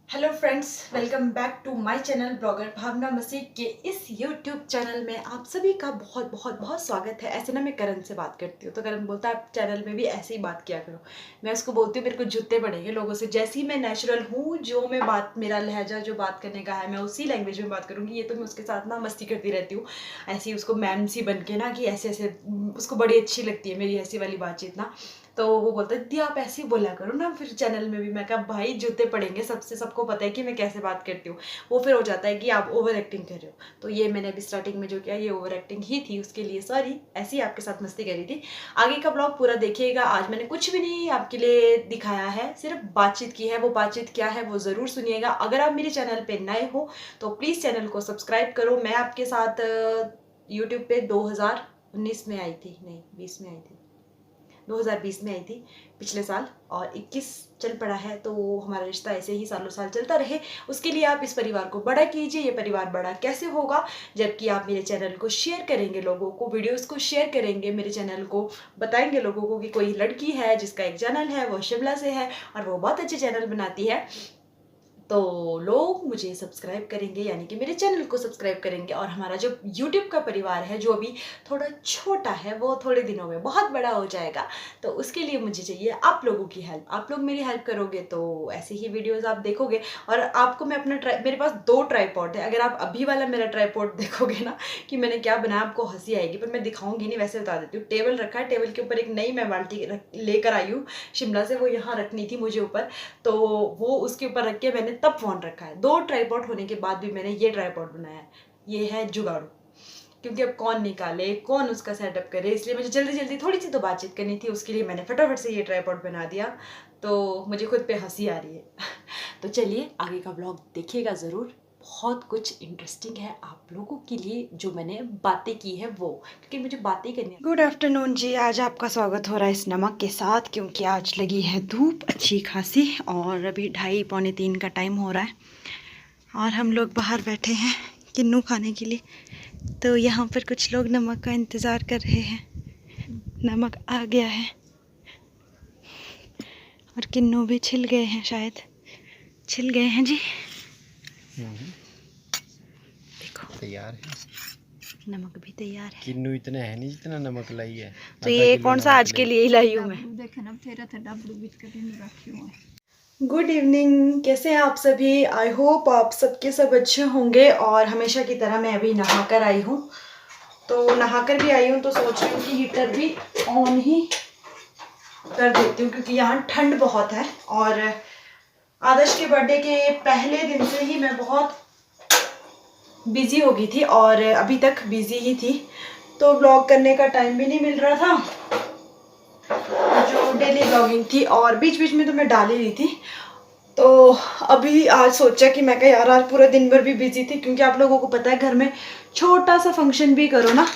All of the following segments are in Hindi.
Hello friends, welcome back to my channel blogger Bhavna Masih के इस यूट्यूब चैनल में आप सभी का बहुत बहुत बहुत स्वागत है। ऐसे ना मैं करण से बात करती हूँ तो करण बोलता है आप चैनल में भी ऐसे ही बात किया करो। मैं उसको बोलती हूँ मेरे को जूते पड़ेंगे लोगों से। जैसी मैं नेचुरल हूँ, जो मैं बात, मेरा लहजा जो बात करने का है, मैं उसी लैंग्वेज में बात करूँगी। ये तो मैं उसके साथ ना मस्ती करती रहती हूँ, ऐसी उसको मैम सी बन के ना, कि ऐसे ऐसे उसको बड़ी अच्छी लगती है मेरी ऐसी वाली बातचीत ना। तो वो बोलता है दीदी आप ऐसे ही बोला करो ना फिर चैनल में भी। मैं कहा भाई जूते पड़ेंगे, सबको पता है कि मैं कैसे बात करती हूँ। वो फिर हो जाता है कि आप ओवर एक्टिंग कर रहे हो। तो ये मैंने अभी स्टार्टिंग में जो किया ये ओवर एक्टिंग ही थी, उसके लिए सॉरी। ऐसे ही आपके साथ मस्ती करी थी। आगे का ब्लॉग पूरा देखिएगा। आज मैंने कुछ भी नहीं आपके लिए दिखाया है, सिर्फ बातचीत की है। वो बातचीत क्या है वो ज़रूर सुनिएगा। अगर आप मेरे चैनल पर नए हो तो प्लीज़ चैनल को सब्सक्राइब करो। मैं आपके साथ यूट्यूब पे 2019 में आई थी, नहीं 20 में आई थी, 2020 में आई थी पिछले साल, और 21 चल पड़ा है। तो हमारा रिश्ता ऐसे ही सालों साल चलता रहे, उसके लिए आप इस परिवार को बड़ा कीजिए। ये परिवार बड़ा कैसे होगा? जबकि आप मेरे चैनल को शेयर करेंगे, लोगों को वीडियोस को शेयर करेंगे, मेरे चैनल को बताएंगे लोगों को कि कोई लड़की है जिसका एक चैनल है, वो शिमला से है और वो बहुत अच्छे चैनल बनाती है। तो लोग मुझे सब्सक्राइब करेंगे, यानी कि मेरे चैनल को सब्सक्राइब करेंगे, और हमारा जो यूट्यूब का परिवार है जो अभी थोड़ा छोटा है वो थोड़े दिनों में बहुत बड़ा हो जाएगा। तो उसके लिए मुझे चाहिए आप लोगों की हेल्प। आप लोग मेरी हेल्प करोगे तो ऐसे ही वीडियोस आप देखोगे। और आपको मैं अपना मेरे पास 2 ट्राइपॉड है। अगर आप अभी वाला मेरा ट्राइपॉड देखोगे ना कि मैंने क्या बनाया, आपको हंसी आएगी, पर मैं दिखाऊंगी नहीं, वैसे बता देती हूँ। टेबल रखा है, टेबल के ऊपर एक नई मैं बाल्टी लेकर आई हूँ शिमला से, वो यहाँ रखनी थी मुझे ऊपर, तो वो उसके ऊपर रख के मैंने तब फोन रखा है। 2 ट्राइपॉड होने के बाद भी मैंने ये ट्राइपॉड बनाया है। ये है जुगाड़ू, क्योंकि अब कौन निकाले, कौन उसका सेटअप करे, इसलिए मुझे जल्दी जल्दी थोड़ी सी तो बातचीत करनी थी। उसके लिए मैंने फटाफट से ये ट्राइपॉड बना दिया। तो मुझे खुद पे हंसी आ रही है। तो चलिए आगे का ब्लॉग देखिएगा ज़रूर। बहुत कुछ इंटरेस्टिंग है आप लोगों के लिए, जो मैंने बातें की है वो, क्योंकि मुझे बातें करनी है। गुड आफ्टरनून जी, आज आपका स्वागत हो रहा है इस नमक के साथ, क्योंकि आज लगी है धूप अच्छी खासी, और अभी 2:30 पौने 3 का टाइम हो रहा है, और हम लोग बाहर बैठे हैं किन्नू खाने के लिए। तो यहाँ पर कुछ लोग नमक का इंतज़ार कर रहे हैं। नमक आ गया है और किन्नू भी छिल गए हैं, शायद छिल गए हैं जी। देखो तैयार है, नमक भी तैयार है। किन्नू इतना है नहीं जितना नमक लाई है। तो ये कौन सा आज के लिए ही लाई हूँ मैं। गुड इवनिंग, कैसे हैं आप सभी? आई होप आप सबके सब अच्छे होंगे। और हमेशा की तरह मैं अभी नहा कर आई हूँ, तो नहाकर भी आई हूँ तो सोच रही हूँ कि हीटर भी ऑन ही कर देती हूँ, क्योंकि यहाँ ठंड बहुत है। और आदर्श के बर्थडे के पहले दिन से ही मैं बहुत बिजी हो गई थी, और अभी तक बिजी ही थी, तो ब्लॉग करने का टाइम भी नहीं मिल रहा था, जो डेली ब्लॉगिंग थी। और बीच बीच में तो मैं डाल ही रही थी। तो अभी आज सोचा कि मैं कहा यार आज पूरा दिन भर भी बिजी थी, क्योंकि आप लोगों को पता है घर में छोटा सा फंक्शन भी करो ना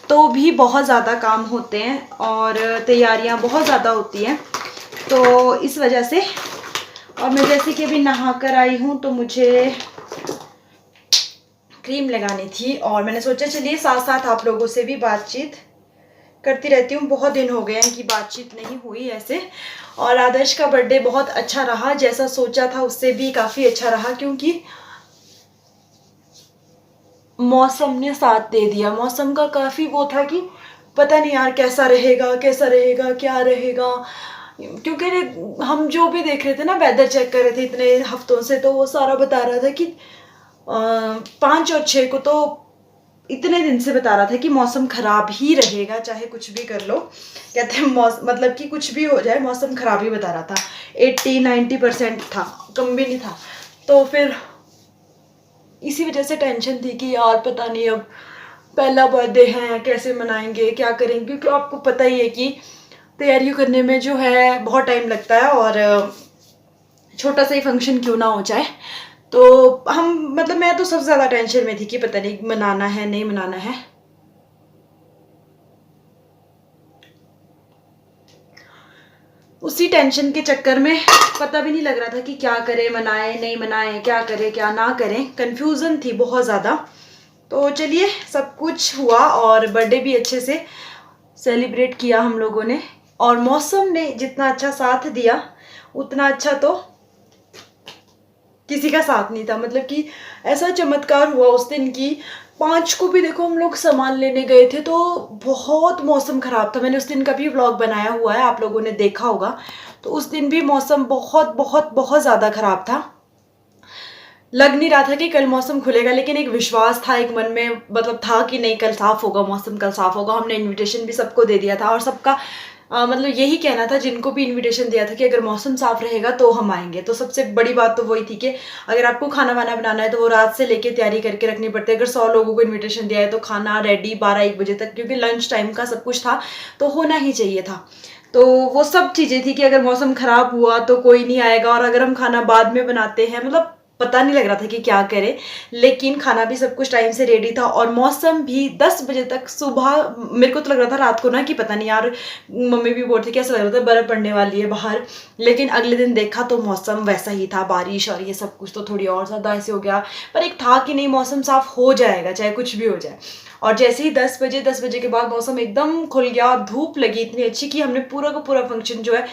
तो भी बहुत ज़्यादा काम होते हैं और तैयारियां बहुत ज़्यादा होती हैं। तो इस वजह से, और मैं जैसे कि अभी नहा कर आई हूँ तो मुझे क्रीम लगानी थी, और मैंने सोचा चलिए साथ साथ आप लोगों से भी बातचीत करती रहती हूँ। बहुत दिन हो गए हैं कि बातचीत नहीं हुई ऐसे। और आदर्श का बर्थडे बहुत अच्छा रहा, जैसा सोचा था उससे भी काफ़ी अच्छा रहा, क्योंकि मौसम ने साथ दे दिया। मौसम का काफ़ी वो था कि पता नहीं यार कैसा रहेगा क्या रहेगा, क्योंकि हम जो भी देख रहे थे ना, वेदर चेक कर रहे थे इतने हफ्तों से, तो वो सारा बता रहा था कि 5 और 6 को तो इतने दिन से बता रहा था कि मौसम खराब ही रहेगा, चाहे कुछ भी कर लो। कहते हैं मतलब कि कुछ भी हो जाए मौसम खराब ही बता रहा था। 80-90% था, कम भी नहीं था। तो फिर इसी वजह से टेंशन थी कि यार पता नहीं अब पहला बर्थडे है, कैसे मनाएंगे, क्या करेंगे, क्योंकि आपको पता ही है कि तैयारी करने में जो है बहुत टाइम लगता है, और छोटा सा ही फंक्शन क्यों ना हो जाए। तो हम मतलब मैं तो सबसे ज़्यादा टेंशन में थी कि पता नहीं मनाना है नहीं मनाना है। उसी टेंशन के चक्कर में पता भी नहीं लग रहा था कि क्या करें, मनाए नहीं मनाए, क्या करें क्या ना करें, कंफ्यूजन थी बहुत ज़्यादा। तो चलिए सब कुछ हुआ, और बर्थडे भी अच्छे से सेलिब्रेट किया हम लोगों ने, और मौसम ने जितना अच्छा साथ दिया उतना अच्छा तो किसी का साथ नहीं था। मतलब कि ऐसा चमत्कार हुआ उस दिन की 5 को भी देखो हम लोग सामान लेने गए थे तो बहुत मौसम ख़राब था। मैंने उस दिन का भी व्लॉग बनाया हुआ है, आप लोगों ने देखा होगा। तो उस दिन भी मौसम बहुत बहुत बहुत ज़्यादा ख़राब था। लग नहीं रहा था कि कल मौसम खुलेगा, लेकिन एक विश्वास था एक मन में, मतलब था कि नहीं कल साफ़ होगा मौसम, कल साफ़ होगा। हमने इन्विटेशन भी सबको दे दिया था और सबका मतलब यही कहना था जिनको भी इनविटेशन दिया था कि अगर मौसम साफ़ रहेगा तो हम आएंगे। तो सबसे बड़ी बात तो वही थी कि अगर आपको खाना वाना बनाना है तो वो रात से लेके तैयारी करके रखनी पड़ती है। अगर 100 लोगों को इन्विटेशन दिया है तो खाना रेडी 12-1 बजे तक, क्योंकि लंच टाइम का सब कुछ था तो होना ही चाहिए था। तो वो सब चीज़ें थी कि अगर मौसम ख़राब हुआ तो कोई नहीं आएगा, और अगर हम खाना बाद में बनाते हैं, मतलब पता नहीं लग रहा था कि क्या करें। लेकिन खाना भी सब कुछ टाइम से रेडी था और मौसम भी 10 बजे तक सुबह, मेरे को तो लग रहा था रात को ना कि पता नहीं यार, मम्मी भी बोलती कैसा लग रहा था बर्फ़ पड़ने वाली है बाहर। लेकिन अगले दिन देखा तो मौसम वैसा ही था, बारिश और ये सब कुछ तो थोड़ी और ज़्यादा ऐसे हो गया। पर एक था कि नहीं मौसम साफ़ हो जाएगा चाहे कुछ भी हो जाए। और जैसे ही 10 बजे के बाद मौसम एकदम खुल गया और धूप लगी इतनी अच्छी कि हमने पूरा का पूरा फंक्शन जो है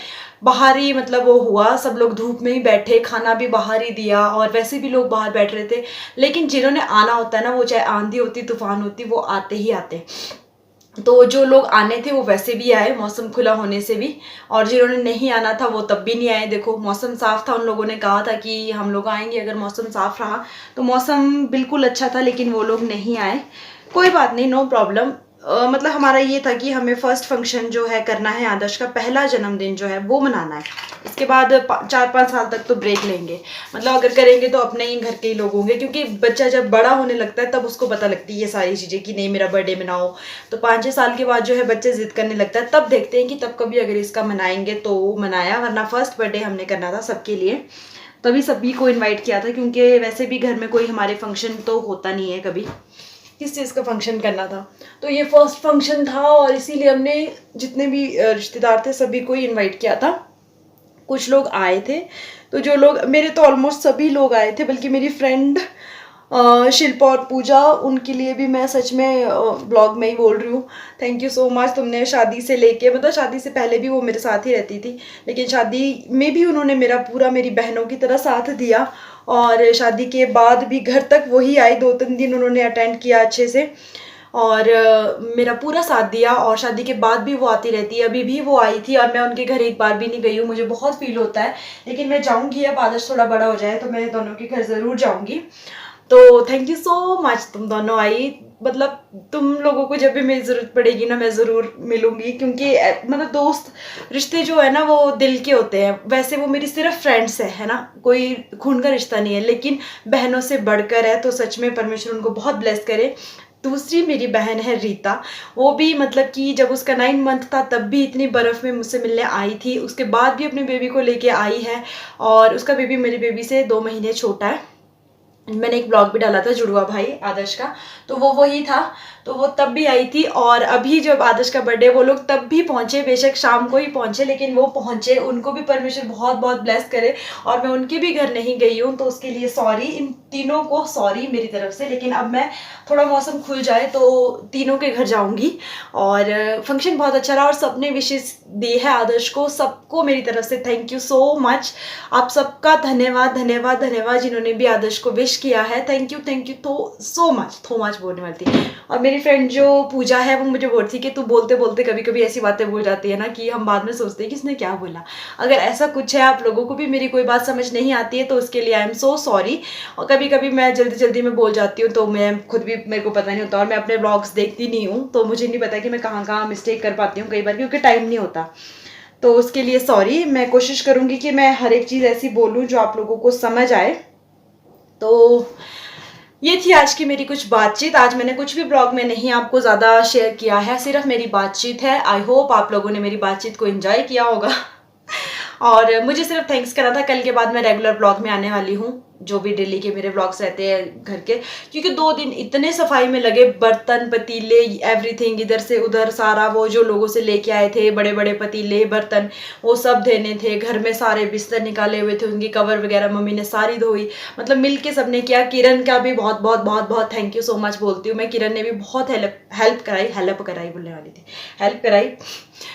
बाहर ही, मतलब वो हुआ। सब लोग धूप में ही बैठे, खाना भी बाहर ही दिया और वैसे भी लोग बाहर बैठ रहे थे। लेकिन जिन्होंने आना होता है ना, वो चाहे आंधी होती तूफान होती, वो आते ही आते। तो जो लोग आने थे वो वैसे भी आए मौसम खुला होने से भी, और जिन्होंने नहीं आना था वो तब भी नहीं आए। देखो मौसम साफ़ था, उन लोगों ने कहा था कि हम लोग आएंगे अगर मौसम साफ़ रहा। तो मौसम बिल्कुल अच्छा था लेकिन वो लोग नहीं आए। कोई बात नहीं, नो प्रॉब्लम। मतलब हमारा ये था कि हमें फर्स्ट फंक्शन जो है करना है, आदर्श का पहला जन्मदिन जो है वो मनाना है। इसके बाद 4-5 साल तक तो ब्रेक लेंगे। मतलब अगर करेंगे तो अपने ही घर के ही लोग होंगे, क्योंकि बच्चा जब बड़ा होने लगता है तब उसको पता लगती है ये सारी चीज़ें कि नहीं मेरा बर्थडे मनाओ। तो 5-6 साल के बाद जो है बच्चे जिद करने लगता है, तब देखते हैं कि तब कभी अगर इसका मनाएंगे तो मनाया, वरना फर्स्ट बर्थडे हमने करना था सबके लिए। तभी सभी को इन्वाइट किया था, क्योंकि वैसे भी घर में कोई हमारे फंक्शन तो होता नहीं है कभी, किस चीज़ का फंक्शन करना था। तो ये फर्स्ट फंक्शन था और इसीलिए हमने जितने भी रिश्तेदार थे सभी को ही इनवाइट किया था। कुछ लोग आए थे, तो जो लोग मेरे तो ऑलमोस्ट सभी लोग आए थे, बल्कि मेरी फ्रेंड शिल्पा और पूजा, उनके लिए भी मैं सच में ब्लॉग में ही बोल रही हूँ, थैंक यू सो मच। तुमने शादी से लेके, मतलब शादी से पहले भी वो मेरे साथ ही रहती थी, लेकिन शादी में भी उन्होंने मेरी बहनों की तरह साथ दिया। और शादी के बाद भी घर तक वही आई, 2-3 दिन उन्होंने अटेंड किया अच्छे से और मेरा पूरा साथ दिया। और शादी के बाद भी वो आती रहती है, अभी भी वो आई थी और मैं उनके घर एक बार भी नहीं गई हूँ। मुझे बहुत फील होता है, लेकिन मैं जाऊँगी, अब आदर्श थोड़ा बड़ा हो जाए तो मैं दोनों के घर ज़रूर जाऊँगी। तो थैंक यू सो मच, तुम दोनों आई। मतलब तुम लोगों को जब भी मेरी ज़रूरत पड़ेगी ना, मैं ज़रूर मिलूंगी, क्योंकि मतलब दोस्त रिश्ते जो है ना वो दिल के होते हैं। वैसे वो मेरी सिर्फ फ्रेंड्स है ना, कोई खून का रिश्ता नहीं है, लेकिन बहनों से बढ़कर है। तो सच में परमेश्वर उनको बहुत ब्लेस करे। दूसरी मेरी बहन है रीता, वो भी मतलब कि जब उसका 9 मंथ था तब भी इतनी बर्फ़ में मुझसे मिलने आई थी, उसके बाद भी अपने बेबी को लेके आई है। और उसका बेबी मेरी बेबी से 2 महीने छोटा है। मैंने एक ब्लॉग भी डाला था जुड़वा भाई आदर्श का, तो वो वही था, तो वो तब भी आई थी। और अभी जब आदर्श का बर्थडे, वो लोग तब भी पहुंचे, बेशक शाम को ही पहुंचे, लेकिन वो पहुंचे। उनको भी परमेश्वर बहुत बहुत ब्लेस करे। और मैं उनके भी घर नहीं गई हूँ, तो उसके लिए सॉरी, इन तीनों को सॉरी मेरी तरफ से। लेकिन अब मैं थोड़ा मौसम खुल जाए तो तीनों के घर जाऊँगी। और फंक्शन बहुत अच्छा रहा और सबने विशेष दी है आदर्श को, सबको मेरी तरफ से थैंक यू सो मच। आप सबका धन्यवाद धन्यवाद धन्यवाद, जिन्होंने भी आदर्श को विश किया है। थैंक यू तो सो मच बोलने वाली थी। और मेरी फ्रेंड जो पूजा है वो मुझे बोलती थी कि तू बोलते बोलते कभी कभी ऐसी बातें बोल जाती है ना कि हम बाद में सोचते हैं कि इसने क्या बोला। अगर ऐसा कुछ है, आप लोगों को भी मेरी कोई बात समझ नहीं आती है तो उसके लिए आई एम सो सॉरी। और कभी कभी मैं जल्दी में बोल जाती हूँ, तो मैं खुद भी, मेरे को पता नहीं होता। और मैं अपने ब्लॉग्स देखती नहीं हूँ, तो मुझे नहीं पता कि मैं कहाँ मिस्टेक कर पाती हूँ कई बार, क्योंकि टाइम नहीं होता। तो उसके लिए सॉरी। मैं कोशिश करूँगी कि मैं हर एक चीज़ ऐसी बोलूँ जो आप लोगों को समझ आए। तो ये थी आज की मेरी कुछ बातचीत। आज मैंने कुछ भी ब्लॉग में नहीं आपको ज़्यादा शेयर किया है, सिर्फ मेरी बातचीत है। आई होप आप लोगों ने मेरी बातचीत को एंजॉय किया होगा। और मुझे सिर्फ थैंक्स करना था। कल के बाद मैं रेगुलर ब्लॉग में आने वाली हूँ, जो भी डेली के मेरे ब्लॉग्स रहते हैं घर के, क्योंकि 2 दिन इतने सफाई में लगे, बर्तन पतीले एवरीथिंग, इधर से उधर सारा, वो जो लोगों से लेके आए थे बड़े बड़े पतीले बर्तन, वो सब धोने थे। घर में सारे बिस्तर निकाले हुए थे, उनकी कवर वगैरह मम्मी ने सारी धोई, मतलब मिल के सबने किया। किरण का भी बहुत बहुत बहुत बहुत थैंक यू सो मच बोलती हूँ मैं। किरण ने भी बहुत हेल्प कराई बोलने वाली थी, हेल्प कराई।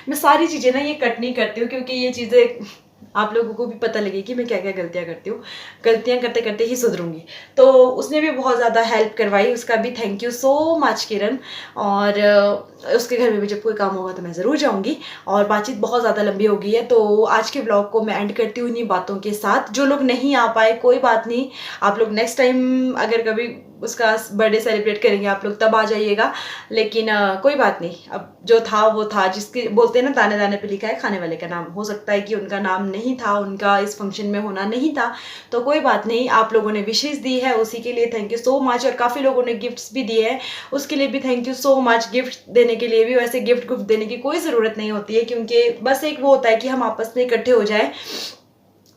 मैं सारी चीज़ें ना ये कट नहीं करती हूँ, क्योंकि ये चीज़ें आप लोगों को भी पता लगे कि मैं क्या क्या गलतियाँ करती हूँ, गलतियाँ करते करते ही सुधरूंगी। तो उसने भी बहुत ज़्यादा हेल्प करवाई, उसका भी थैंक यू सो मच किरण। और उसके घर में भी जब कोई काम होगा तो मैं ज़रूर जाऊँगी। और बातचीत बहुत ज़्यादा लंबी हो गई है, तो आज के ब्लॉग को मैं एंड करती हूँ इन्हीं बातों के साथ। जो लोग नहीं आ पाए कोई बात नहीं, आप लोग नेक्स्ट टाइम अगर कभी उसका बर्थडे सेलिब्रेट करेंगे आप लोग तब आ जाइएगा। लेकिन कोई बात नहीं, अब जो था वो था। जिसके बोलते हैं ना, दाने दाने पे लिखा है खाने वाले का नाम। हो सकता है कि उनका नाम नहीं था, उनका इस फंक्शन में होना नहीं था, तो कोई बात नहीं। आप लोगों ने विशेष दी है, उसी के लिए थैंक यू सो मच। और काफ़ी लोगों ने गिफ्ट्स भी दिए हैं, उसके लिए भी thank you so much. Gift देने के लिए भी वैसे गिफ्ट देने की कोई ज़रूरत नहीं होती है, क्योंकि बस एक वो होता है कि हम आपस में इकट्ठे हो जाए,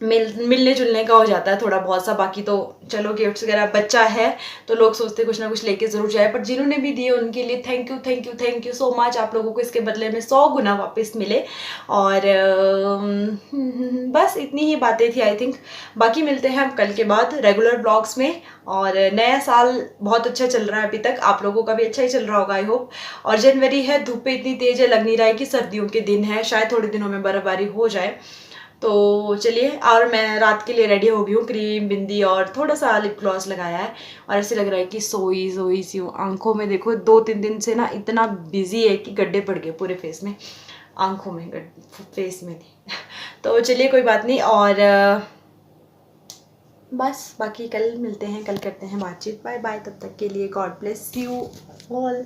मिलने जुलने का हो जाता है थोड़ा बहुत सा। बाकी तो चलो गिफ्ट्स वगैरह, बच्चा है तो लोग सोचते कुछ ना कुछ लेके जरूर जाए। पर जिन्होंने भी दिए उनके लिए thank you thank you thank you so much. आप लोगों को इसके बदले में 100 गुना वापस मिले। और बस इतनी ही बातें थी आई थिंक। बाकी मिलते हैं हम कल के बाद रेगुलर ब्लॉग्स में। और नया साल बहुत अच्छा चल रहा है अभी तक, आप लोगों का भी अच्छा ही चल रहा होगा आई होप। और जनवरी है, धूप इतनी तेज है, लग नहीं रहा है कि सर्दियों के दिन है, शायद थोड़े दिनों में बर्फबारी हो जाए। तो चलिए, और मैं रात के लिए रेडी हो गई हूँ, क्रीम बिंदी और थोड़ा सा लिप ग्लॉस लगाया है। और ऐसे लग रहा है कि सोई सोई सी हूँ। आंखों में देखो 2-3 दिन से ना इतना बिजी है कि गड्ढे पड़ गए पूरे फेस में, आंखों में फेस में थी। तो चलिए कोई बात नहीं। और बस बाकी कल मिलते हैं, कल करते हैं बातचीत। बाय बाय, तब तक के लिए गॉड ब्लेस यू ऑल।